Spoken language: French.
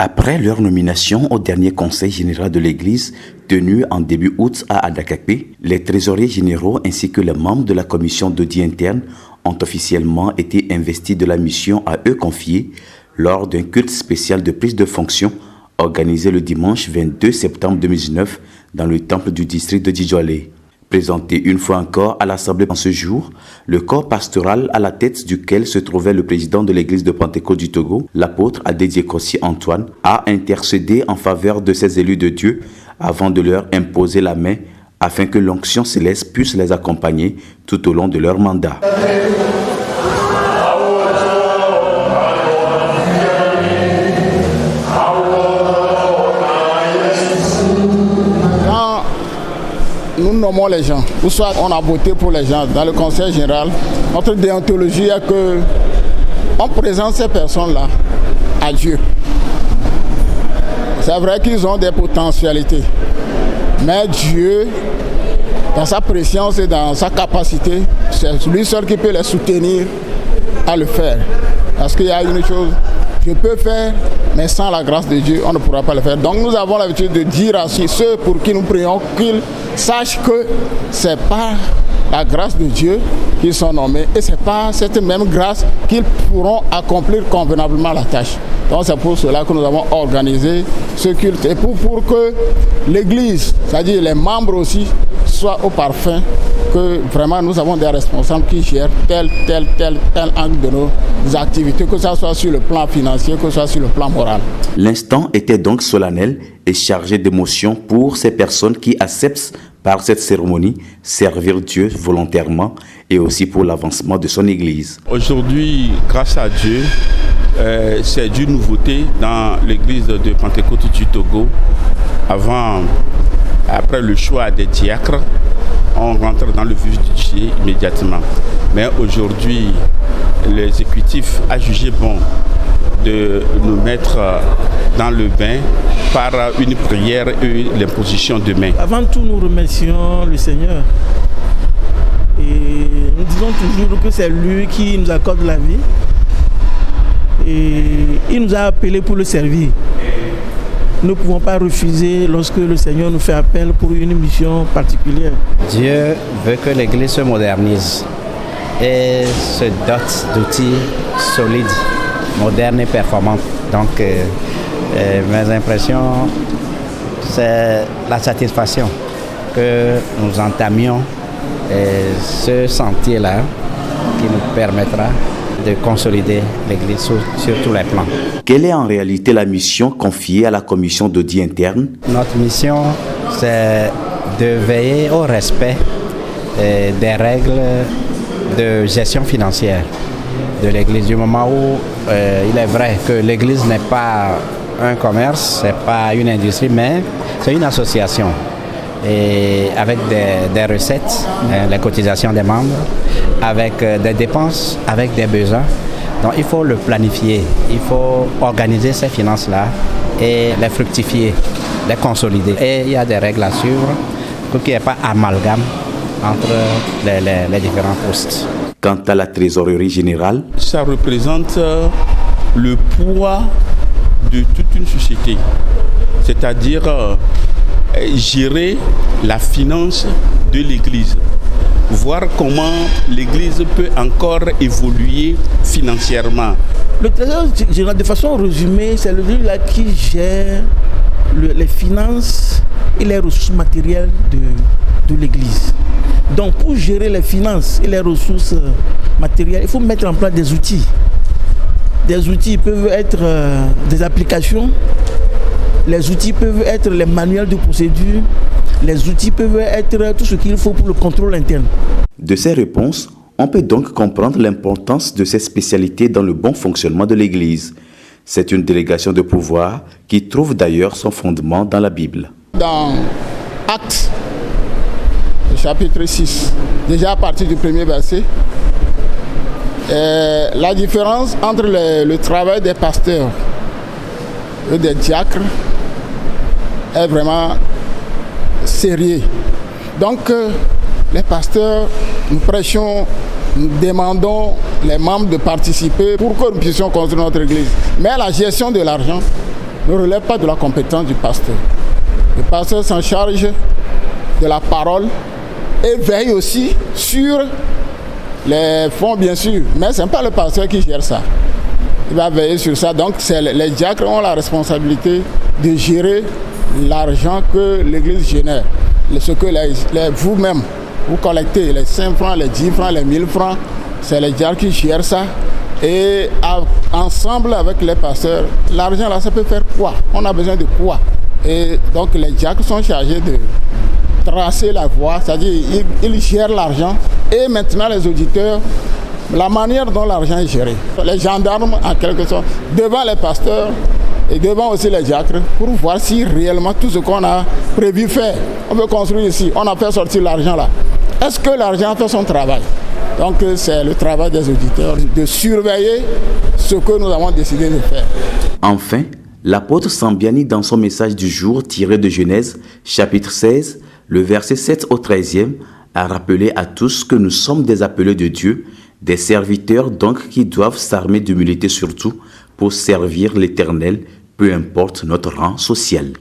Après leur nomination au dernier conseil général de l'Église, tenu en début août à Adakakpé, les trésoriers généraux ainsi que les membres de la commission d'audit interne ont officiellement été investis de la mission à eux confiée lors d'un culte spécial de prise de fonction organisé le dimanche 22 septembre 2019 dans le temple du district de Djidjoalé. Présenté une fois encore à l'Assemblée en ce jour, le corps pastoral à la tête duquel se trouvait le président de l'église de Pentecôte du Togo, l'apôtre Adédié-Kossi Antoine, a intercédé en faveur de ces élus de Dieu avant de leur imposer la main afin que l'onction céleste puisse les accompagner tout au long de leur mandat. Nous nommons les gens, ou soit on a voté pour les gens. Dans le conseil général, notre déontologie est que on présente ces personnes-là à Dieu. C'est vrai qu'ils ont des potentialités, mais Dieu, dans sa préscience et dans sa capacité, c'est lui seul qui peut les soutenir à le faire. Parce qu'il y a une chose, je peux faire, mais sans la grâce de Dieu, on ne pourra pas le faire. Donc nous avons l'habitude de dire à ceux pour qui nous prions qu'ils sachent que ce n'est pas la grâce de Dieu qu'ils sont nommés et ce n'est pas cette même grâce qu'ils pourront accomplir convenablement la tâche. Donc c'est pour cela que nous avons organisé ce culte et pour que l'Église, c'est-à-dire les membres aussi, soient au parfum que vraiment nous avons des responsables qui gèrent tel angle de nos activités, que ce soit sur le plan financier, que ce soit sur le plan moral. L'instant était donc solennel et chargé d'émotion pour ces personnes qui acceptent par cette cérémonie servir Dieu volontairement et aussi pour l'avancement de son Église. Aujourd'hui, grâce à Dieu, c'est d'une nouveauté dans l'église de Pentecôte du Togo. Après le choix des diacres, on rentre dans le vif du sujet immédiatement. Mais aujourd'hui, l'exécutif a jugé bon de nous mettre dans le bain par une prière et l'imposition de main. Avant tout, nous remercions le Seigneur. Et nous disons toujours que c'est lui qui nous accorde la vie. Et il nous a appelés pour le servir. Nous ne pouvons pas refuser lorsque le Seigneur nous fait appel pour une mission particulière. Dieu veut que l'Église se modernise et se dote d'outils solides, modernes et performants. Donc, mes impressions, c'est la satisfaction que nous entamions ce sentier-là qui nous permettra de consolider l'Église sur tous les plans. Quelle est en réalité la mission confiée à la commission d'audit interne? Notre mission, c'est de veiller au respect des règles de gestion financière de l'Église. Du moment où il est vrai que l'Église n'est pas un commerce, ce n'est pas une industrie, mais c'est une association. Et avec des recettes, les cotisations des membres, avec des dépenses, avec des besoins. Donc il faut le planifier, il faut organiser ces finances-là et les fructifier, les consolider. Et il y a des règles à suivre pour qu'il n'y ait pas amalgame entre les différents postes. Quant à la trésorerie générale, ça représente le poids de toute une société, c'est-à-dire gérer la finance de l'Église, voir comment l'Église peut encore évoluer financièrement. Le trésor général, de façon résumée, c'est lui-là qui gère les finances et les ressources matérielles de l'Église. Donc pour gérer les finances et les ressources matérielles, il faut mettre en place des outils. Des outils peuvent être des applications. Les outils peuvent être les manuels de procédure, les outils peuvent être tout ce qu'il faut pour le contrôle interne. De ces réponses, on peut donc comprendre l'importance de ces spécialités dans le bon fonctionnement de l'Église. C'est une délégation de pouvoir qui trouve d'ailleurs son fondement dans la Bible. Dans Actes, chapitre 6, déjà à partir du premier verset, la différence entre le travail des pasteurs et des diacres est vraiment sérieux. Donc, les pasteurs, nous prêchons, nous demandons les membres de participer pour que nous puissions construire notre église. Mais la gestion de l'argent, ne relève pas de la compétence du pasteur. Le pasteur s'en charge de la parole et veille aussi sur les fonds, bien sûr. Mais ce n'est pas le pasteur qui gère ça. Il va veiller sur ça. Donc, les diacres ont la responsabilité de gérer l'argent que l'Église génère. Ce que vous-même, vous collectez, les 5 francs, les 10 francs, les 1000 francs, c'est les diacres qui gèrent ça. Et ensemble avec les pasteurs, l'argent là, ça peut faire quoi? On a besoin de quoi? Et donc les diacres sont chargés de tracer la voie, c'est-à-dire ils gèrent l'argent. Et maintenant les auditeurs, la manière dont l'argent est géré. Les gendarmes, en quelque sorte, devant les pasteurs et devant aussi les diacres, pour voir si réellement tout ce qu'on a prévu faire, on veut construire ici, on a fait sortir l'argent là. Est-ce que l'argent fait son travail? Donc c'est le travail des auditeurs de surveiller ce que nous avons décidé de faire. Enfin, l'apôtre Sambiani, dans son message du jour tiré de Genèse, chapitre 16, le verset 7 au 13e, a rappelé à tous que nous sommes des appelés de Dieu, des serviteurs donc qui doivent s'armer d'humilité surtout pour servir l'Éternel, peu importe notre rang social.